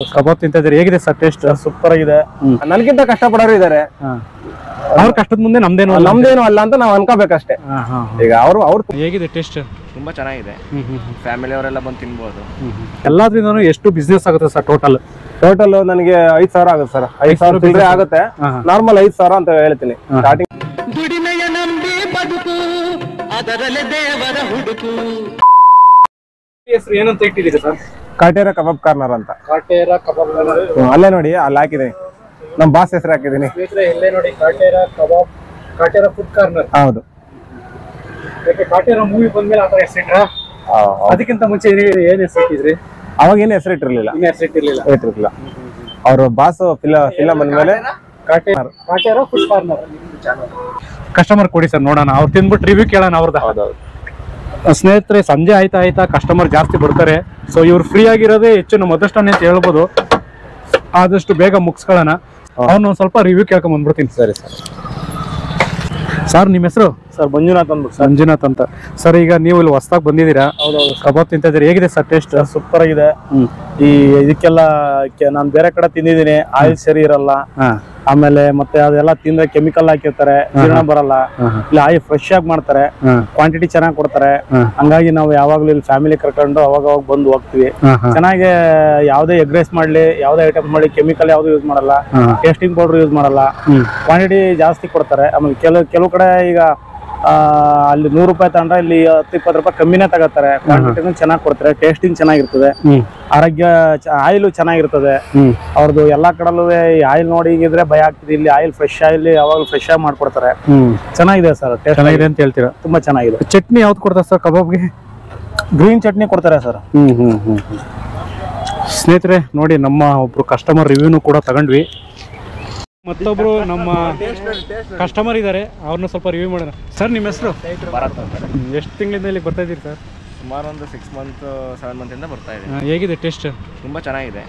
ಕಬಾಬ್ ತಿಂತಿದ್ರೆ ಹೇಗಿದೆ sir taste? Super ಆಗಿದೆ. ನನಗಿಂತ ಕಷ್ಟಪಡೋರು ಇದಾರೆ. ಅವ್ರ ಕಷ್ಟದ ಮುಂದೆ ನಮ್ದೇನು ಅಲ್ಲ ಅಂತ ನಾವು ಅನ್ಕೋಬೇಕಷ್ಟೇ. ಈಗ ಅವ್ರು ಹೇಗಿದೆ ಟೇಸ್ಟ್? ತುಂಬಾ ಚೆನ್ನಾಗಿದೆ. ಫ್ಯಾಮಿಲಿ ಅವರೆಲ್ಲ ಬಂದು ತಿನ್ಬಹುದು. ಎಲ್ಲಾದ್ರಿಂದನೂ ಎಷ್ಟು ಬಿಸ್ನೆಸ್ ಆಗುತ್ತೆ ಸರ್ ಟೋಟಲ್ ನನಗೆ 5,000 ಆಗುತ್ತೆ ಸರ್. 5,000 ಚಿಲ್ಲರೆ ಆಗುತ್ತೆ. ನಾರ್ಮಲ್ 5,000 ಅಂತ ಹೇಳ್ತೀನಿ ಸ್ಟಾರ್ಟಿಂಗ್. ದುಡಿಮೆಯ ನಂಬಿ ಬದುಕು ಅದರಲ್ಲೇ ದೇವರ ಹುಡುಕು. ಹೆಸರು ಏನಂತ ಇಟ್ಟಿದ್ದೀರಿ ಸರ್? ಕಾಟೇರ ಕಬಾಬ್ ಕಾರ್ನರ್ ಅಂತ. ಕಾಟೇರ ಕಬಾಬ್ ಅಲ್ಲೇ ನೋಡಿ, ಅಲ್ಲಿ ಹಾಕಿದೀನಿ. ನಮ್ ಬಾಸ್ ಹೆಸರು ಹಾಕಿದೀನಿ. ಇಲ್ಲೇ ನೋಡಿ, ಕಾಟೇರ ಕಬಾಬ್, ಕಾಟೇರ ಫುಡ್ ಕಾರ್ನರ್. ಹೌದು. ಕಾಟೇರ ಮೂವಿ ಬಂದ್ಮೇಲೆ ಆತರ ಹೆಸರಿಟ್ರ? ಅದಕ್ಕಿಂತ ಮುಂಚೆ ಏನ್ ಹೆಸರಿಟ್ಟಿದ್ರಿ? ಅವಾಗ ಏನು ಹೆಸರಿಟ್ಟಿರ್ಲಿಲ್ಲ. ಇಟ್ಟಿರ್ಲಿಲ್ಲ. ಅವರು ಬಾಸ್ ಫಿಲಂ ಬಂದ್ಮೇಲೆ ಕಾಟೇರ ಫುಡ್ ಕಾರ್ನರ್. ಕಸ್ಟಮರ್ ಕೊಡಿ ಸರ್, ನೋಡೋಣ. ಅವ್ರು ತಿಂದ್ಬಿಟ್ಟು ರಿವ್ಯೂ ಕೇಳೋಣ ಅವ್ರದ್ದು. ಹೌದೌದು ಸ್ನೇಹಿತರೆ, ಸಂಜೆ ಆಯ್ತಾ ಕಸ್ಟಮರ್ ಜಾಸ್ತಿ ಬರ್ತಾರೆ. ಸೊ ಇವ್ರು ಫ್ರೀ ಆಗಿರೋದೇ ಹೆಚ್ಚು ನಮ್ಮ ಅದೃಷ್ಟನೇ ಅಂತ ಹೇಳ್ಬೋದು. ಆದಷ್ಟು ಬೇಗ ಮುಗಿಸ್ಕೊಳ್ಳೋಣ. ಅವ್ನು ಸ್ವಲ್ಪ ರಿವ್ಯೂ ಕೇಳ್ಕೊಂಡ್ ಬಂದ್ಬಿಡ್ತೀನಿ. ಸರಿ ಸರ್. ಸರ್ ನಿಮ್ಮ ಹೆಸರು? ಸರ್ ಮಂಜುನಾಥ್ ಅಂದ್ಬಿಟ್ಟು. ಮಂಜುನಾಥ್ ಅಂತ. ಸರ್ ಈಗ ನೀವು ಇಲ್ಲಿ ಹೊಸದಾಗಿ ಬಂದಿದ್ದೀರಾ? ಹೌದೌದು. ಕಬಾಬ್ ತಿಂತಿದ್ರೆ ಹೇಗಿದೆ ಸರ್ ಟೇಸ್ಟ್? ಸೂಪರ್ ಆಗಿದೆ. ಈ ಇದಕ್ಕೆಲ್ಲ ನಾನು ಬೇರೆ ಕಡೆ ತಿಂದಿದ್ದೀನಿ, ಆಯಿಲ್ ಸರಿ ಇರಲ್ಲ. ಆಮೇಲೆ ಮತ್ತೆ ಅದೆಲ್ಲ ತಿಂದ್ರೆ ಕೆಮಿಕಲ್ ಹಾಕಿರ್ತಾರೆ, ಜೀರ್ಣ ಬರಲ್ಲ. ಇಲ್ಲಿ ಆಯಿಲ್ ಫ್ರೆಶ್ ಆಗಿ ಮಾಡ್ತಾರೆ, ಕ್ವಾಂಟಿಟಿ ಚೆನ್ನಾಗಿ ಕೊಡ್ತಾರೆ. ಹಂಗಾಗಿ ನಾವು ಯಾವಾಗ್ಲೂ ಇಲ್ಲಿ ಫ್ಯಾಮಿಲಿ ಕರ್ಕೊಂಡು ಅವಾಗ ಬಂದು ಹೋಗ್ತೀವಿ. ಚೆನ್ನಾಗಿ ಯಾವ್ದೇ ಎಗ್ ರೈಸ್ ಮಾಡ್ಲಿ, ಯಾವ್ದೇ ಐಟಮ್ ಮಾಡಿ, ಕೆಮಿಕಲ್ ಯಾವ್ದು ಯೂಸ್ ಮಾಡಲ್ಲ, ಟೇಸ್ಟಿಂಗ್ ಪೌಡರ್ ಯೂಸ್ ಮಾಡಲ್ಲ, ಕ್ವಾಂಟಿಟಿ ಜಾಸ್ತಿ ಕೊಡ್ತಾರೆ. ಆಮೇಲೆ ಕೆಲವು ಕಡೆ ಈಗ ಅಲ್ಲಿ 100 ರೂಪಾಯಿ ತಗೊಂಡ್ರೆ ಇಲ್ಲಿ 10-20 ರೂಪಾಯಿ ಕಮ್ಮಿನೇ ತಗೋತಾರೆ. ಕ್ವಾಂಟಿಟಿನೂ ಚೆನ್ನಾಗಿ ಕೊಡ್ತಾರೆ, ಟೇಸ್ಟಿಂಗ್ ಚೆನ್ನಾಗಿರ್ತದೆ, ಆರೋಗ್ಯ ಆಯಿಲು ಚೆನ್ನಾಗಿರ್ತದೆ. ಅವ್ರದ್ದು ಎಲ್ಲಾ ಕಡಲ್ಲೂ ಆಯಿಲ್ ನೋಡಿ ಹಿಂಗಿದ್ರೆ ಭಯ ಆಗ್ತದೆ. ಇಲ್ಲಿ ಆಯಿಲ್ ಫ್ರೆಶ್ ಆಯಿಲ್ ಯಾವಾಗಲೂ ಫ್ರೆಶ್ ಆಗಿ ಮಾಡ್ಕೊಡ್ತಾರೆ. ಚೆನ್ನಾಗಿದೆ ಸರ್, ಟೇಸ್ಟ್ ಚೆನ್ನಾಗಿದೆ ಅಂತ ಹೇಳ್ತೀರಾ? ತುಂಬಾ ಚೆನ್ನಾಗಿದೆ. ಚಟ್ನಿ ಯಾವ್ದು ಕೊಡ್ತಾರೆ ಸರ್ ಕಬಾಬ್ಗೆ? ಗ್ರೀನ್ ಚಟ್ನಿ ಕೊಡ್ತಾರೆ ಸರ್. ಸ್ನೇಹಿತರೆ ನೋಡಿ, ನಮ್ಮ ಒಬ್ರು ಕಸ್ಟಮರ್ ರಿವ್ಯೂನು ಕೂಡ ತಗೊಂಡ್ವಿ. ಮತ್ತೊಬ್ರು ನಮ್ಮ ಕಸ್ಟಮರ್ ಇದ್ದಾರೆ, ಅವ್ರನ್ನ ಸ್ವಲ್ಪ ರಿವ್ಯೂ ಮಾಡೋಣ. ಸರ್ ನಿಮ್ಮ ಹೆಸರು? ಭಾರತ್ ಅಂತ. ಎಷ್ಟು ತಿಂಗಳಿಂದ ಇಲ್ಲಿ ಬರ್ತಾ ಇದ್ದೀರಿ ಸರ್? ಸುಮಾರು ಒಂದು 6 ಮಂತ್ 7 ಮಂತ್ ಇಂದ ಬರ್ತಾ ಇದೆ. ಹೇಗಿದೆ ಟೇಸ್ಟ್? ತುಂಬಾ ಚೆನ್ನಾಗಿದೆ.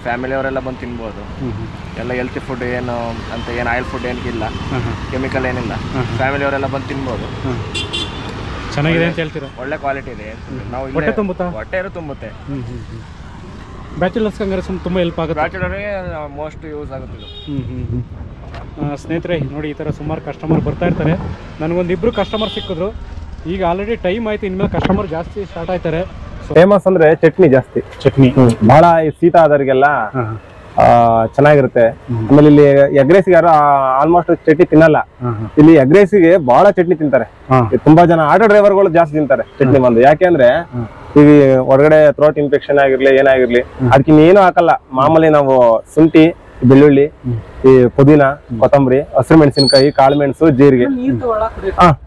ಫ್ಯಾಮಿಲಿ ಅವರೆಲ್ಲ ಬಂದು ತಿನ್ಬಹುದು. ಎಲ್ಲ ಹೆಲ್ತಿ ಫುಡ್ ಏನು ಅಂತ, ಏನು ಆಯಿಲ್ ಫುಡ್ ಏನಿಲ್ಲ, ಕೆಮಿಕಲ್ ಏನಿಲ್ಲ. ಫ್ಯಾಮಿಲಿ ಅವರೆಲ್ಲ ಬಂದು ತಿನ್ಬಹುದು. ಚೆನ್ನಾಗಿದೆ ಅಂತ ಹೇಳ್ತೀರಾ? ಒಳ್ಳೆ ಕ್ವಾಲಿಟಿ ಇದೆ. ನಾವು ಹೊಟ್ಟೆ ತುಂಬುತ್ತಾ? ಹೊಟ್ಟೆ ತುಂಬುತ್ತೆ. ಬ್ಯಾಚುಲರ್ಸ್ ಹಂಗಾರೆ ತುಂಬ ಹೆಲ್ಪ್ ಆಗುತ್ತೆ. ಬ್ಯಾಚುಲರ್ಗೆ ಮೋಸ್ಟ್ ಯೂಸ್ ಆಗುತ್ತೆ. ಸ್ನೇಹಿತರೆ ನೋಡಿ, ಈ ಥರ ಸುಮಾರು ಕಸ್ಟಮರ್ ಬರ್ತಾ ಇರ್ತಾರೆ. ನನಗೊಂದು 2 ಕಸ್ಟಮರ್ ಸಿಕ್ಕಿದ್ರು. ಈಗ ಆಲ್ರೆಡಿ ಟೈಮ್ ಆಯ್ತು, ಇನ್ಮೇಲೆ ಕಸ್ಟಮರ್ ಜಾಸ್ತಿ ಸ್ಟಾರ್ಟ್ ಆಯ್ತಾರೆ. ಫೇಮಸ್ ಅಂದ್ರೆ ಚಟ್ನಿ ಜಾಸ್ತಿ. ಚಟ್ನಿ ಬಹಳ ಶೀತ ಆದವ್ರಿಗೆಲ್ಲ ಚೆನ್ನಾಗಿರುತ್ತೆ. ಆಮೇಲೆ ಇಲ್ಲಿ ಎಗ್ ರೈಸ್ಗೆ ಯಾರು ಆಲ್ಮೋಸ್ಟ್ ಚಟ್ನಿ ತಿನ್ನಲ್ಲ. ಇಲ್ಲಿ ಎಗ್ ರೈಸ್ಗೆ ಬಹಳ ಚಟ್ನಿ ತಿಂತಾರೆ. ತುಂಬಾ ಜನ ಆಟೋ ಡ್ರೈವರ್ಗಳು ಜಾಸ್ತಿ ತಿಂತಾರೆ ಚಟ್ನಿ ಬಂದು. ಯಾಕೆಂದ್ರೆ ಈ ಹೊರಗಡೆ ಥ್ರೋಟ್ ಇನ್ಫೆಕ್ಷನ್ ಆಗಿರ್ಲಿ, ಏನಾಗಿರ್ಲಿ, ಅದಕ್ಕೆ ಏನು ಹಾಕಲ್ಲ. ಮಾಮೂಲಿ ನಾವು ಶುಂಠಿ, ಬೆಳ್ಳುಳ್ಳಿ, ಈ ಪುದೀನ, ಕೊತ್ತಂಬರಿ, ಹಸಿರು ಮೆಣಸಿನಕಾಯಿ, ಕಾಳು ಮೆಣಸು, ಜೀರಿಗೆ.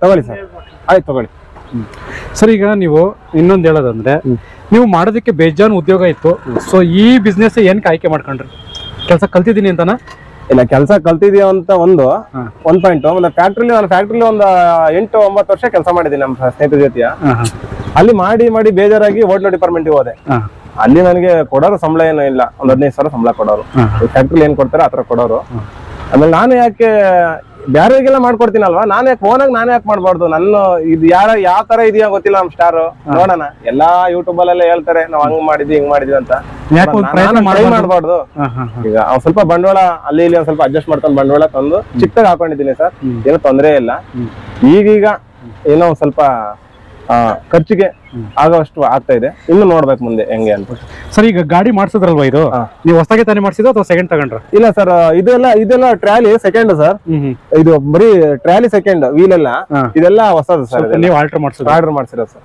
ತಗೊಳ್ಳಿ ಸರ್. ಆಯ್ತು ತಗೊಳ್ಳಿ ಸರ್. ಈಗ ನೀವು ಇನ್ನೊಂದು ಹೇಳೋದಂದ್ರೆ, ನೀವು ಮಾಡೋದಕ್ಕೆ ಬೇಜಾನ್ ಉದ್ಯೋಗ ಇತ್ತು. ಸೊ ಈ ಬಿಸ್ನೆಸ್ ಏನಕ್ಕೆ ಆಯ್ಕೆ ಮಾಡ್ಕೊಂಡ್ರಿ? ಕೆಲಸ ಕಲ್ತಿದ್ದೀನಿ ಅಂತನಾ? ಇಲ್ಲ, ಕೆಲಸ ಕಲ್ತಿದೀವಿ ಅಂತ ಒಂದು ಪಾಯಿಂಟ್. ಒಂದು ಫ್ಯಾಕ್ಟ್ರಿಲಿ ಒಂದು 8-9 ವರ್ಷ ಕೆಲಸ ಮಾಡಿದ್ದೀನಿ ನಮ್ಮ ಸ್ನೇಹಿತರ ಜೊತೆ. ಅಲ್ಲಿ ಮಾಡಿ ಬೇಜಾರಾಗಿ ಹೋಟ್ಲ್ ಡಿಪಾರ್ಟ್ಮೆಂಟ್ಗೆ ಹೋದೆ. ಅಲ್ಲಿ ನನಗೆ ಕೊಡೋರು ಸಂಬಳ ಏನೂ ಇಲ್ಲ, ಒಂದು 15,000 ಸಂಬಳ ಕೊಡೋರು. ಫ್ಯಾಕ್ಟ್ರಿಲಿ ಏನ್ ಕೊಡ್ತಾರೆ ಆತರ ಕೊಡೋರು. ಆಮೇಲೆ ನಾನು ಯಾಕೆ ಬ್ಯಾರೆಗೆಲ್ಲ ಮಾಡ್ಕೊಡ್ತೀನಲ್ವಾ, ನಾನೇ ಯಾಕೆ ಮಾಡ್ಬಾರ್ದು? ನನ್ನ ಇದು ಯಾವ ತರ ಇದೆಯಾ ಗೊತ್ತಿಲ್ಲ. ನಮ್ ಸ್ಟಾರ್ ನೋಡೋಣ, ಎಲ್ಲಾ ಯೂಟ್ಯೂಬ್ ಅಲ್ಲೆಲ್ಲ ಹೇಳ್ತಾರೆ ನಾವ್ ಹಂಗ್ ಮಾಡಿದ್ವಿ ಹಿಂಗ್ ಮಾಡಿದ್ವಿ ಅಂತ. ಟ್ರೈ ಮಾಡ್ಬಾರ್ದು. ಈಗ ಸ್ವಲ್ಪ ಬಂಡವಾಳ ಅಲ್ಲಿ ಇಲ್ಲಿ ಒಂದ್ ಸ್ವಲ್ಪ ಅಡ್ಜಸ್ಟ್ ಮಾಡ್ಕೊಂಡು ಬಂಡವಾಳ ತಂದು ಚಿಕ್ಕದಾಗಿ ಹಾಕೊಂಡಿದ್ದೀನಿ ಸರ್. ಏನೋ ತೊಂದರೆ ಇಲ್ಲ. ಈಗೀಗ ಏನೋ ಒಂದ್ ಸ್ವಲ್ಪ ಖರ್ಚಿಗೆ ಆಗೋಷ್ಟು ಆಗ್ತಾ ಇದೆ. ಇನ್ನು ನೋಡ್ಬೇಕು ಮುಂದೆ ಹೆಂಗೆ ಅಂತ. ಸರ್ ಈಗ ಗಾಡಿ ಮಾಡ್ಸಿದ್ರಲ್ವಾ, ಇದು ನೀವು ಹೊಸದಾಗಿ ತಾನೇ ಮಾಡ್ಸಿದ ಅಥವಾ ಸೆಕೆಂಡ್ ತಗೊಂಡ್ರ? ಇಲ್ಲ ಸರ್, ಇದೆಲ್ಲ ಟ್ರಾಲಿ ಸೆಕೆಂಡ್ ಸರ್. ಇದು ಬರೀ ಟ್ರಾಲಿ ಸೆಕೆಂಡ್, ವೀಲ್ ಎಲ್ಲ ಇದೆಲ್ಲ ಹೊಸದು ಸರ್. ನೀವು ಆರ್ಡರ್ ಮಾಡ್ಸಿರೋ ಸರ್.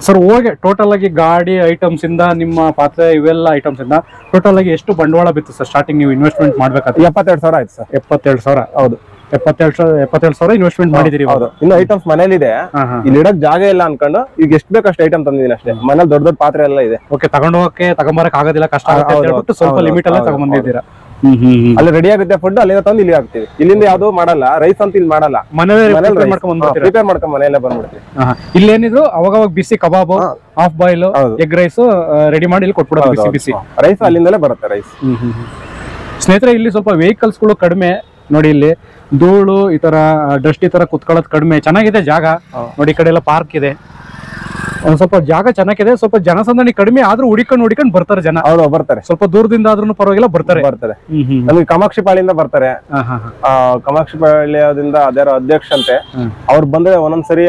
ಸರ್ ಹೋಗಿ ಟೋಟಲ್ ಆಗಿ ಗಾಡಿ ಐಟಮ್ಸ್ ಇಂದ, ನಿಮ್ಮ ಪಾತ್ರೆ ಇವೆಲ್ಲ ಐಟಮ್ಸ್ ಇಂದ ಟೋಟಲ್ ಆಗಿ ಎಷ್ಟು ಬಂಡವಾಳ ಬಿತ್ತು ಸರ್ ಸ್ಟಾರ್ಟಿಂಗ್ ನೀವು ಇನ್ವೆಸ್ಟ್ಮೆಂಟ್ ಮಾಡ್ಬೇಕಾದ್ರೆ? 72,000 ಆಯ್ತು ಸರ್. 72,000? ಹೌದು, 72,000 ಇನ್ವೆಸ್ಟ್ಮೆಂಟ್ ಮಾಡಿದಿರಿ. ಇನ್ನು ಐಟಮ್ಸ್ ಮನೇಲಿ ಇದೆ, ಇಲ್ಲಿ ಇಡಕ್ ಜಾಗ ಇಲ್ಲ ಅನ್ಕೊಂಡು ಈಗ ಎಷ್ಟು ಬೇಕಷ್ಟು ಐಟಮ್ ತಂದಿದ್ದೀನಿ ಅಷ್ಟೇ. ಮನೇಲಿ ದೊಡ್ಡ ಪಾತ್ರೆ ಎಲ್ಲ ಇದೆ. ಓಕೆ, ತಗೊಂಬರಕ್ ಆಗೋದಿಲ್ಲ, ಕಷ್ಟ ಆಗುತ್ತೆ, ಸ್ವಲ್ಪ ಲಿಮಿಟ್ ಎಲ್ಲ ತಗೊಂಡ್ಬಂದಿದ್ದೀರಾ. ಅಲ್ಲಿ ರೆಡಿ ಆಗುತ್ತೆ ಫುಡ್, ಅಲ್ಲಿಂದ ತಂದು ಇಲ್ಲಿ ಹಾಕ್ತಿವಿ. ಇಲ್ಲಿಂದ ಯಾವ್ದು ಮಾಡಲ್ಲ, ರೈಸ್ ಅಂತ ಇಲ್ಲಿ ಮಾಡಲ್ಲ, ಪ್ರಿಪೇರ್ ಮಾಡ್ಕೊಂಡು ಮನೆಯಲ್ಲೇ ಬಂದ್ಬಿಡ್ತೀವಿ. ಇಲ್ಲೇನಿದ್ರು ಅವಾಗ ಬಿಸಿ ಕಬಾಬ್, half boil, egg rice ready ಮಾಡಿ ಇಲ್ಲಿ ಕೊಟ್ಬಿಡೋದು. ಬಿಸಿ ರೈಸ್ ಅಲ್ಲಿಂದಲೇ ಬರುತ್ತೆ ರೈಸ್. ಸ್ನೇಹಿತರೆ, ಇಲ್ಲಿ ಸ್ವಲ್ಪ ವೆಹಿಕಲ್ಸ್ಗಳು ಕಡಿಮೆ ನೋಡಿ. ಇಲ್ಲಿ ಧೂಳು, ಈ ತರ ಡಸ್ಟ್, ಈ ತರ ಕುತ್ಕೊಳ್ಳೋದು ಕಡಿಮೆ. ಚೆನ್ನಾಗಿದೆ ಜಾಗ ನೋಡಿ. ಈ ಕಡೆ ಎಲ್ಲ ಪಾರ್ಕ್ ಇದೆ. ಒಂದ್ ಸ್ವಲ್ಪ ಜಾಗ ಚೆನ್ನಾಗಿದೆ, ಸ್ವಲ್ಪ ಜನಸಂದಣಿ ಕಡಿಮೆ ಆದ್ರೂ ಹುಡಿಕೊಂಡು ಬರ್ತಾರೆ ಜನ. ಹೌದು ಬರ್ತಾರೆ, ಸ್ವಲ್ಪ ದೂರದಿಂದ ಆದ್ರೂ ಪರವಾಗಿಲ್ಲ ಬರ್ತಾರೆ. ನಮ್ಗೆ ಕಾಮಾಕ್ಷಿ ಪಾಳಿಯಿಂದ ಬರ್ತಾರೆ. ಕಾಮಾಕ್ಷಿ ಪಾಳ್ಯದಿಂದ ಅದ್ಯಾರ ಅಧ್ಯಕ್ಷ ಅಂತೆ, ಅವ್ರು ಬಂದ್ರೆ ಒಂದೊಂದ್ಸರಿ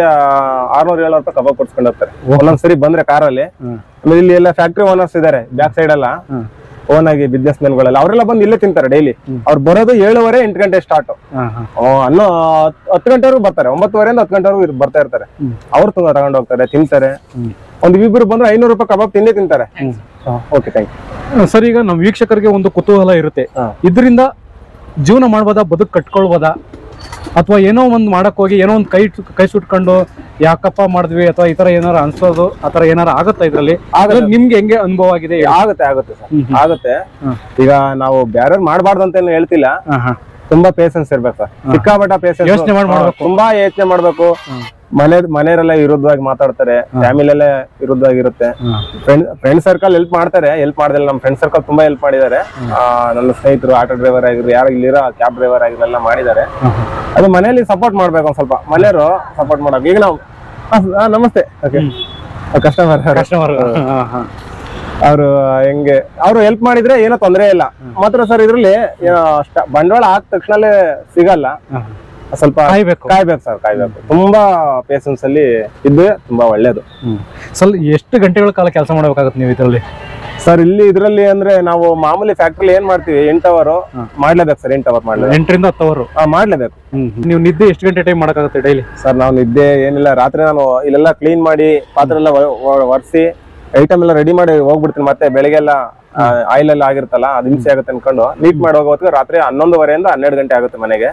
600-700 ರೂಪಾಯಿ ಕಬಾಬ್ ಕೊಡ್ಸ್ಕೊಂಡು ಹೋಗ್ತಾರೆ ಒಂದೊಂದ್ಸರಿ ಬಂದ್ರೆ ಕಾರಲ್ಲಿ. ಆಮೇಲೆ ಇಲ್ಲಿ ಎಲ್ಲ ಫ್ಯಾಕ್ಟ್ರಿ ಓನರ್ಸ್ ಇದಾರೆ ಬ್ಯಾಕ್ ಸೈಡ್ ಎಲ್ಲ, ಓನ್ ಆಗಿ ಬಿಸ್ನೆಸ್ ಮೆನ್ಗಳೆಲ್ಲ, ಅವರೆಲ್ಲ ಬಂದು ಇಲ್ಲೇ ತಿಂತಾರೆ ಡೈಲಿ. ಅವ್ರು ಬರೋದು 7:30-8 ಗಂಟೆ ಸ್ಟಾರ್ಟ್, ಅನ್ನೋ 10 ಗಂಟೆವರೆಗೂ ಬರ್ತಾರೆ, 9:30 10 ಗಂಟೆವರೆಗೂ ಬರ್ತಾ ಇರ್ತಾರೆ. ಅವ್ರು ತಗೊಂಡು ಹೋಗ್ತಾರೆ, ತಿಂತಾರೆ. ಒಂದು ಇಬ್ಬರು ಬಂದ್ರೆ 500 ರೂಪಾಯಿ ಕಬಾಬ್ ತಿಂತಾರೆ. Okay, thank you sir. ಈಗ ನಮ್ಮ ವೀಕ್ಷಕರಿಗೆ ಒಂದು ಕುತೂಹಲ ಇರುತ್ತೆ, ಇದರಿಂದ ಜೀವನ ಮಾಡ್ಬೋದಾ, ಬದುಕು ಕಟ್ಕೊಳ್ಬೋದಾ, ಅಥವಾ ಏನೋ ಒಂದು ಮಾಡಕ್ ಹೋಗಿ ಏನೋ ಒಂದು ಕೈ ಸುಟ್ಕೊಂಡು ಯಾಕಪ್ಪ ಮಾಡಿದ್ವಿ ಅಥವಾ ಈ ತರ ಏನಾರ ಅನ್ಸೋದು ಆತರ ಏನಾರ ಆಗುತ್ತಾ ಇದ್ರಲ್ಲಿ? ನಿಮ್ಗೆ ಹೆಂಗೆ ಅನುಭವ ಆಗಿದೆ? ಆಗುತ್ತೆ ಸರ್, ಆಗುತ್ತೆ. ಈಗ ನಾವು ಬೇರೆ ಮಾಡಬಾರ್ದು ಅಂತ ಏನು ಹೇಳ್ತಿಲ್ಲ, ತುಂಬಾ ಪೇಷನ್ಸ್ ಇರ್ಬೇಕು ಸರ್, ಸಿಕ್ಕಾಪಟ್ಟ ಪೇಷನ್ಸ್, ಯೋಚನೆ ಮಾಡ್ಬೇಕು, ತುಂಬಾ ಯೋಚನೆ ಮಾಡ್ಬೇಕು. ಮನೆಯವರೆಲ್ಲ ವಿರುದ್ಧವಾಗಿ ಮಾತಾಡ್ತಾರೆ, ಫ್ಯಾಮಿಲಿಯಲ್ಲೇ ವಿರುದ್ಧವಾಗಿರುತ್ತೆ. ಫ್ರೆಂಡ್ ಸರ್ಕಲ್ ಹೆಲ್ಪ್ ಮಾಡ್ತಾರೆ, ಹೆಲ್ಪ್ ಮಾಡ್ದಿಲ್ಲ. ನಮ್ಮ ಫ್ರೆಂಡ್ ಸರ್ಕಲ್ ತುಂಬಾ ಹೆಲ್ಪ್ ಮಾಡಿದ್ದಾರೆ. ನನ್ನ ಸ್ನೇಹಿತರು ಆಟೋ ಡ್ರೈವರ್ ಆಗಿದ್ರು, ಯಾರು ಇಲ್ಲಿರೋ ಕ್ಯಾಬ್ ಡ್ರೈವರ್ ಆಗಿರೋ ಎಲ್ಲ ಮಾಡಿದ್ದಾರೆ. ಅದು ಮನೆಯಲ್ಲಿ ಸಪೋರ್ಟ್ ಮಾಡ್ಬೇಕು ಒಂದ್ ಸ್ವಲ್ಪ, ಮನೆಯವರು ಸಪೋರ್ಟ್ ಮಾಡಬೇಕು. ಈಗ ನಾವು ನಮಸ್ತೆ ಕಸ್ಟಮರ್ ಅವರು ಹೆಂಗೆ ಅವ್ರು ಹೆಲ್ಪ್ ಮಾಡಿದ್ರೆ ಏನೋ ತೊಂದರೆ ಇಲ್ಲ. ಮಾತ್ರ ಸರ್ ಇದ್ರಲ್ಲಿ ಬಂಡವಾಳ ಹಾಕ ತಕ್ಷಣಲ್ಲೇ ಸಿಗಲ್ಲ, ಸ್ವಲ್ಪ ಕಾಯ್ಬೇಕು ಸರ್, ಕಾಯ್ಬೇಕು. ತುಂಬಾ ಪೇಷನ್ಸ್ ಅಲ್ಲಿ ಇದ್ರೆ ತುಂಬಾ ಒಳ್ಳೇದು. ಸ್ವಲ್ಪ ಎಷ್ಟು ಗಂಟೆಗಳ ಕಾಲ ಕೆಲಸ ಮಾಡ್ಬೇಕಾಗುತ್ತೆ ನೀವು ಇದರಲ್ಲಿ? ಸರ್ ಇದ್ರಲ್ಲಿ ಅಂದ್ರೆ ನಾವು ಮಾಮೂಲಿ ಫ್ಯಾಕ್ಟ್ರಿ ಏನ್ ಮಾಡ್ತೀವಿ 8 ಅವರ್ ಮಾಡ್ಲೇಬೇಕು ಸರ್, 8 ಅವರ್ ಮಾಡ್ಲೇಬೇಕು, 8ರಿಂದ 10 ಅವರ್ ಮಾಡ್ಲೇಬೇಕು. ನೀವು ನಿದ್ದೆ ಎಷ್ಟು ಗಂಟೆ ಟೈಮ್ ಮಾಡಕ್ಕಾಗುತ್ತೆ ಡೈಲಿ? ಸರ್ ನಾವು ನಿದ್ದೆ ಏನಿಲ್ಲ, ರಾತ್ರಿ ನಾನು ಇಲ್ಲೆಲ್ಲ ಕ್ಲೀನ್ ಮಾಡಿ ಪಾತ್ರೆ ಎಲ್ಲ ಒರೆಸಿ ಐಟಮ್ ಎಲ್ಲ ರೆಡಿ ಮಾಡಿ ಹೋಗ್ಬಿಡ್ತೀನಿ. ಮತ್ತೆ ಬೆಳಿಗ್ಗೆಲ್ಲ ಆಯಿಲ್ ಎಲ್ಲ ಆಗಿರ್ತಲ್ಲ, ಅದು ಹಿಂಸೆ ಆಗುತ್ತೆ ಅನ್ಕೊಂಡು ನೀಟ್ ಮಾಡಿ ಹೋಗೋದಕ್ಕೆ ರಾತ್ರಿ 11:30 12 ಗಂಟೆ ಆಗುತ್ತೆ ಮನೆಗೆ.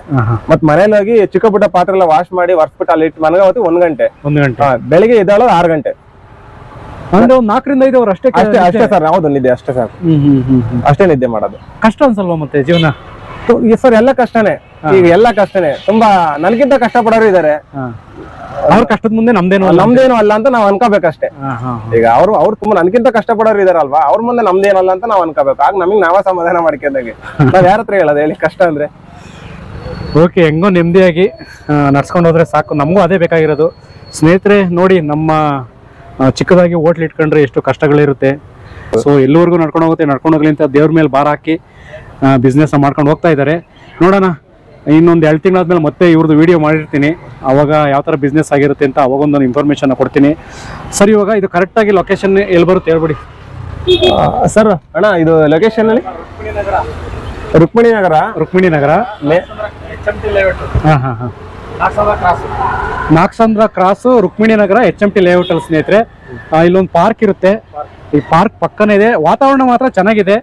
ಮತ್ ಮನೇಲಿ ಹೋಗಿ ಚಿಕ್ಕ ಪುಟ್ಟ ಪಾತ್ರೆ ಎಲ್ಲ ವಾಶ್ ಮಾಡಿ ಒರೆಸ್ಬಿಟ್ಟು ಅಲ್ಲಿ ಇಟ್ಟು ಮನೆಗೆ ಹೋಗ್ತೀವಿ 1 ಗಂಟೆ. ಬೆಳಿಗ್ಗೆ ಎದ್ದೇಳೋದು 6 ಗಂಟೆ. ಅಂದ್ರೆ 4ರಿಂದ 5 ಅವರ್ ಅಷ್ಟೇ ಸರ್. ಹೌದು, ನಿದ್ದೆ ಅಷ್ಟೇ ಸರ್, ಅಷ್ಟೇ ನಿದ್ದೆ ಮಾಡೋದು. ಕಷ್ಟ ಅನ್ಸಲ್ವಾ ಮತ್ತೆ ಜೀವನ? ಸರ್ ಎಲ್ಲ ಕಷ್ಟನೇ, ಈಗ ಎಲ್ಲ ಕಷ್ಟನೇ. ತುಂಬಾ ನನ್ಗಿಂತ ಕಷ್ಟ ಪಡೋರು ಇದಾರೆ, ಅವ್ರ ಕಷ್ಟದ ಮುಂದೆ ನಮ್ದೇನು ಅಲ್ಲ ಅಂತ ನಾವ್ ಅನ್ಕೋಬೇಕಷ್ಟೇ. ಈಗ ಅವ್ರು ತುಂಬಾ ನನ್ಗಿಂತ ಕಷ್ಟ ಪಡೋರು ಇದಾರಲ್ವಾ, ಅವ್ರ ಮುಂದೆ ನಮ್ದೇನಲ್ಲ ಅಂತ ನಾವ್ ಅನ್ಕೋಬೇಕು. ಆಗ ನಮಗ್ ನಾವ ಸಮಾಧಾನ ಮಾಡ್ಕೊಂಡಾಗೆ. ನಾವ್ ಯಾರ ಹತ್ರ ಹೇಳೋದು ಹೇಳಿ ಕಷ್ಟ ಅಂದ್ರೆ? ಓಕೆ, ಹೆಂಗೋ ನೆಮ್ಮದಿಯಾಗಿ ನಡ್ಸ್ಕೊಂಡು ಹೋದ್ರೆ ಸಾಕು, ನಮಗೂ ಅದೇ ಬೇಕಾಗಿರೋದು. ಸ್ನೇಹಿತರೆ ನೋಡಿ, ನಮ್ಮ ಚಿಕ್ಕದಾಗಿ ಹೋಟ್ಲ್ ಇಟ್ಕೊಂಡ್ರೆ ಎಷ್ಟು ಕಷ್ಟಗಳಿರುತ್ತೆ. ಸೊ ಎಲ್ಲಿವರೆಗೂ ನಡ್ಕೊಂಡು ಹೋಗ್ಲಿ ಅಂತ ದೇವ್ರ ಮೇಲೆ ಭಾರ ಹಾಕಿ ಬಿಸ್ನೆಸ್ ಮಾಡ್ಕೊಂಡು ಹೋಗ್ತಾ ಇದ್ದಾರೆ. ನೋಡೋಣ, ಇನ್ನೊಂದು 2 ತಿಂಗಳಾದ್ಮೇಲೆ ಮತ್ತೆ ಇವ್ರದ್ದು ವಿಡಿಯೋ ಮಾಡಿರ್ತೀನಿ, ಅವಾಗ ಯಾವ ಥರ ಬಿಸ್ನೆಸ್ ಆಗಿರುತ್ತೆ ಅಂತ ಅವಾಗೊಂದು ಇನ್ಫಾರ್ಮೇಶನ್ ಕೊಡ್ತೀನಿ. ಸರ್, ಇವಾಗ ಇದು ಕರೆಕ್ಟಾಗಿ ಲೊಕೇಶನ್ ಎಲ್ಲಿ ಬರುತ್ತೆ ಹೇಳ್ಬಿಡಿ ಸರ್. ಅಣ್ಣ ಇದು ಲೊಕೇಶನ್ ಅಲ್ಲಿ ರುಕ್ಮಿಣಿ ನಗರ ನಾಗಸಂದ್ರ ಕ್ರಾಸ್ ರುಕ್ಮಿಣಿ ನಗರ HMT ಲೇಔಟ್ ಅಲ್ಲಿ ಸ್ನೇಹಿತರೆ. ಇಲ್ಲೊಂದು ಪಾರ್ಕ್ ಇರುತ್ತೆ, ಈ ಪಾರ್ಕ್ ಪಕ್ಕನೇ ಇದೆ. ವಾತಾವರಣ ಮಾತ್ರ ಚೆನ್ನಾಗಿದೆ,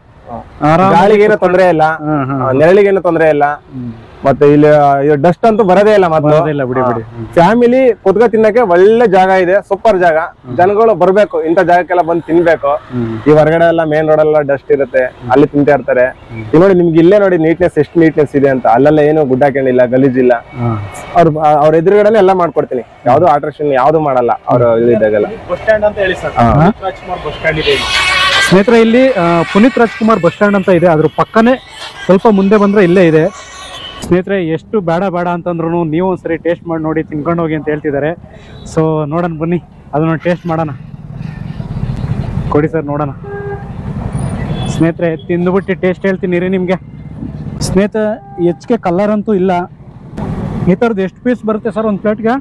ಗಾಳಿಗೇನು ತೊಂದರೆ ಇಲ್ಲ, ನೆರಳಿಗೇನು ತೊಂದರೆ ಇಲ್ಲ. ಮತ್ತೆ ಇಲ್ಲಿ ಡಸ್ಟ್ ಅಂತೂ ಬರೋದೇ ಇಲ್ಲ. ಮತ್ತೆ ಫ್ಯಾಮಿಲಿ ಕುತ್ಕ ತಿನ್ನಕ್ಕೆ ಒಳ್ಳೆ ಜಾಗ ಇದೆ, ಸೂಪರ್ ಜಾಗ. ಜನಗಳು ಬರ್ಬೇಕು, ಇಂಥ ಜಾಗಕ್ಕೆಲ್ಲ ಬಂದು ತಿನ್ಬೇಕು. ಈ ಹೊರಗಡೆ ಎಲ್ಲ ಮೇನ್ ರೋಡ್ ಎಲ್ಲ ಡಸ್ಟ್ ಇರುತ್ತೆ, ಅಲ್ಲಿ ತಿಂತಾ ಇರ್ತಾರೆ. ಈಗ ನೋಡಿ, ನಿಮ್ಗೆ ಇಲ್ಲೇ ನೋಡಿ ನೀಟ್ನೆಸ್, ಎಷ್ಟು ನೀಟ್ನೆಸ್ ಇದೆ ಅಂತ. ಅಲ್ಲೆಲ್ಲ ಏನು ಗುಡ್ಡ ಹಾಕೊಂಡಿಲ್ಲ, ಗಲೀಜಿಲ್ಲ. ಅವ್ರ ಎದುರುಗಡೆ ಎಲ್ಲ ಮಾಡ್ಕೊಡ್ತೀನಿ, ಯಾವ್ದು ಆಲ್ಟ್ರೇಷನ್ ಯಾವ್ದು ಮಾಡಲ್ಲ ಅವ್ರ ಇದಾಗಲ್ಲ. ಸ್ನೇಹಿತರೆ, ಇಲ್ಲಿ ಪುನೀತ್ ರಾಜ್ಕುಮಾರ್ ಬಸ್ ಸ್ಟ್ಯಾಂಡ್ ಅಂತ ಇದೆ, ಅದ್ರ ಪಕ್ಕನೇ ಸ್ವಲ್ಪ ಮುಂದೆ ಬಂದ್ರೆ ಇಲ್ಲೇ ಇದೆ ಸ್ನೇಹಿತರೆ. ಎಷ್ಟು ಬೇಡ ಅಂತಂದ್ರು ನೀವು ಒಂದ್ಸರಿ ಟೇಸ್ಟ್ ಮಾಡಿ ನೋಡಿ, ತಿನ್ಕೊಂಡು ಹೋಗಿ ಅಂತ ಹೇಳ್ತಿದ್ದಾರೆ. ಸೊ ನೋಡೋಣ, ಬನ್ನಿ ಅದನ್ನ ಟೇಸ್ಟ್ ಮಾಡೋಣ. ಕೊಡಿ ಸರ್, ನೋಡೋಣ ಸ್ನೇಹಿತರೆ. ತಿಂದುಬಿಟ್ಟು ಟೇಸ್ಟ್ ಹೇಳ್ತೀನಿ ರೀ ನಿಮಗೆ. ಸ್ನೇಹಿತರೆ, ಹೆಚ್ಚಿಗೆ ಕಲರ್ ಅಂತೂ ಇಲ್ಲ. ಈ ಥರದ್ದು ಎಷ್ಟು ಪೀಸ್ ಬರುತ್ತೆ ಸರ್ ಒಂದು ಪ್ಲೇಟ್ಗೆ?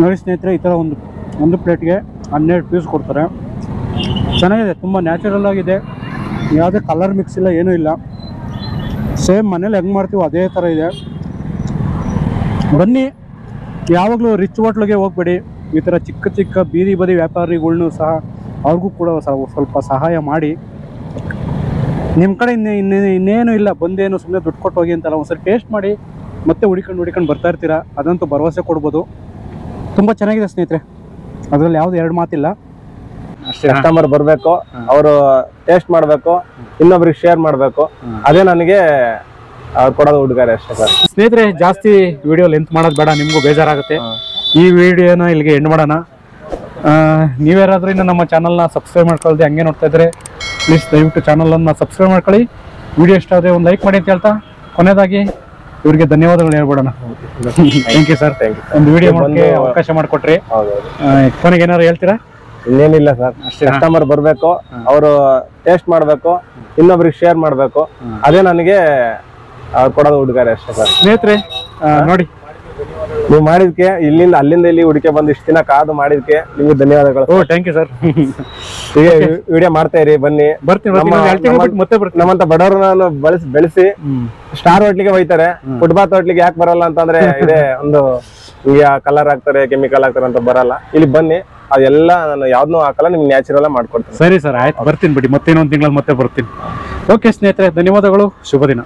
ನೋಡಿ ಸ್ನೇಹಿತರೆ, ಈ ಥರ ಒಂದು ಪ್ಲೇಟ್ಗೆ 12 ಪೀಸ್ ಕೊಡ್ತಾರೆ. ಚೆನ್ನಾಗಿದೆ, ತುಂಬ ನ್ಯಾಚುರಲ್ ಆಗಿದೆ, ಯಾವುದೇ ಕಲರ್ ಮಿಕ್ಸ್ ಇಲ್ಲ, ಏನೂ ಇಲ್ಲ. ಸೇಮ್ ಮನೇಲಿ ಹೆಂಗೆ ಮಾಡ್ತೀವೋ ಅದೇ ಥರ ಇದೆ. ಬನ್ನಿ, ಯಾವಾಗಲೂ ರಿಚ್ ಹೋಟ್ಲಿಗೆ ಹೋಗ್ಬೇಡಿ, ಈ ಥರ ಚಿಕ್ಕ ಬೀದಿ ಬದಿ ವ್ಯಾಪಾರಿಗಳ್ನೂ ಸಹ ಅವ್ರಿಗೂ ಕೂಡ ಸ್ವಲ್ಪ ಸಹಾಯ ಮಾಡಿ. ನಿಮ್ಮ ಕಡೆ ಇನ್ನೇನು ಇಲ್ಲ, ಬಂದೇನು ಸುಮ್ಮನೆ ದುಡ್ಡು ಕೊಟ್ಟು ಹೋಗಿ ಅಂತಲ್ಲ, ಒಂದ್ಸರಿ ಟೇಸ್ಟ್ ಮಾಡಿ ಮತ್ತೆ ಹುಡಿಕೊಂಡು ಬರ್ತಾ ಇರ್ತೀರಾ, ಅದಂತೂ ಭರವಸೆ ಕೊಡ್ಬೋದು. ತುಂಬ ಚೆನ್ನಾಗಿದೆ ಸ್ನೇಹಿತರೆ, ಅದರಲ್ಲಿ ಯಾವ್ದು 2 ಮಾತಿಲ್ಲ. ಕಸ್ಟಮರ್ ಬರ್ಬೇಕು, ಅವರು ಟೇಸ್ಟ್ ಮಾಡ್ಬೇಕು, ಇನ್ನೊಬ್ರಿಗೆ ಶೇರ್ ಮಾಡ್ಬೇಕು, ಅದೇ ನನಗೆ ಅವ್ರು ಕೊಡೋದು ಉಡುಗೊರೆ ಅಷ್ಟೇ ಸರ್. ಸ್ನೇಹಿತರೆ, ಜಾಸ್ತಿ ವಿಡಿಯೋ ಲೆಂತ್ ಮಾಡೋದು ಬೇಡ, ನಿಮಗೂ ಬೇಜಾರಾಗುತ್ತೆ. ಈ ವಿಡಿಯೋನ ಇಲ್ಲಿಗೆ ಎಂಡ್ ಮಾಡೋಣ. ನೀವ್ಯಾರಾದ್ರೂ ಇನ್ನು ನಮ್ಮ ಚಾನಲ್ನ ಸಬ್ಸ್ಕ್ರೈಬ್ ಮಾಡ್ಕೊಳ್ದೆ ಹಂಗೆ ನೋಡ್ತಾ ಇದ್ರೆ ಪ್ಲೀಸ್ ದಯವಿಟ್ಟು ಚಾನಲನ್ನು ಸಬ್ಸ್ಕ್ರೈಬ್ ಮಾಡ್ಕೊಳ್ಳಿ. ವಿಡಿಯೋ ಇಷ್ಟ ಆದರೆ ಒಂದು ಲೈಕ್ ಮಾಡಿ ಅಂತ ಹೇಳ್ತಾ, ಕೊನೆಯದಾಗಿ ಇವ್ರಿಗೆ ಧನ್ಯವಾದಗಳು ಹೇಳ್ಬಿಡೋಣ. ಥ್ಯಾಂಕ್ ಯು ಸರ್, ಒಂದು ವಿಡಿಯೋ ಮಾಡೋಕ್ಕೆ ಅವಕಾಶ ಮಾಡಿಕೊಟ್ರಿ. ಕೊನೆಗೆ ಏನಾದ್ರು ಹೇಳ್ತೀರಾ? ಇನ್ನೇನಿಲ್ಲ ಸರ್, ಕಸ್ಟಮರ್ ಬರ್ಬೇಕು, ಅವರು ಟೇಸ್ಟ್ ಮಾಡ್ಬೇಕು, ಇನ್ನೊಬ್ರಿಗೆ ಶೇರ್ ಮಾಡ್ಬೇಕು, ಅದೇ ನನಗೆ ಅವ್ರು ಕೊಡೋದು ಉಡುಗೊರೆ ಅಷ್ಟೇ ಸರ್. ಸ್ನೇಹಿತರೆ ನೋಡಿ, ನೀವು ಮಾಡಿದ್ಕೆ ಇಲ್ಲಿಂದ ಅಲ್ಲಿಂದ ಇಲ್ಲಿ ಹುಡುಕೆ ಬಂದು ಇಷ್ಟು ದಿನ ಕಾದು ಮಾಡಿದ್ಕೆ ನಿಮ್ಗೆ ಧನ್ಯವಾದಗಳು. ಓ ಥ್ಯಾಂಕ್ ಯು ಸರ್. ಈಗ ವಿಡಿಯೋ ಮಾಡ್ತಾ ಇರಿ, ಬನ್ನಿ. ಬರ್ತೀನಿ, ಮತ್ತೆ ಬರ್ತೀನಿ. ನಮ್ಮಂತ ಬಡವ್ರನ್ನ ಬೆಳೆಸಿ ಸ್ಟಾರ್ ಹೋಟ್ಲಿಗೆ ಹೋಯ್ತಾರೆ, ಫುಟ್ಪಾತ್ ಹೋಟ್ಲಿಗೆ ಯಾಕೆ ಬರಲ್ಲ ಅಂತಂದ್ರೆ ಇದೆ ಒಂದು ಈಗ ಕಲರ್ ಹಾಕ್ತಾರೆ, ಕೆಮಿಕಲ್ ಹಾಕ್ತಾರೆ ಅಂತ ಬರಲ್ಲ. ಇಲ್ಲಿ ಬನ್ನಿ, ಅದೆಲ್ಲ ನಾನು ಯಾವ್ದನ್ನೂ ಹಾಕಲ್ಲ, ನಿಮ್ಗೆ ನ್ಯಾಚುರಲ್ ಮಾಡ್ಕೊಡ್ತೀನಿ. ಸರಿ ಸರ್, ಆಯ್ತು, ಬರ್ತೀನಿ ಬಿಡಿ. ಮತ್ತೆ ಇನ್ನೊಂದು ತಿಂಗಳಲ್ಲಿ ಮತ್ತೆ ಬರ್ತೀನಿ. ಓಕೆ ಸ್ನೇಹಿತರೆ, ಧನ್ಯವಾದಗಳು, ಶುಭ ದಿನ.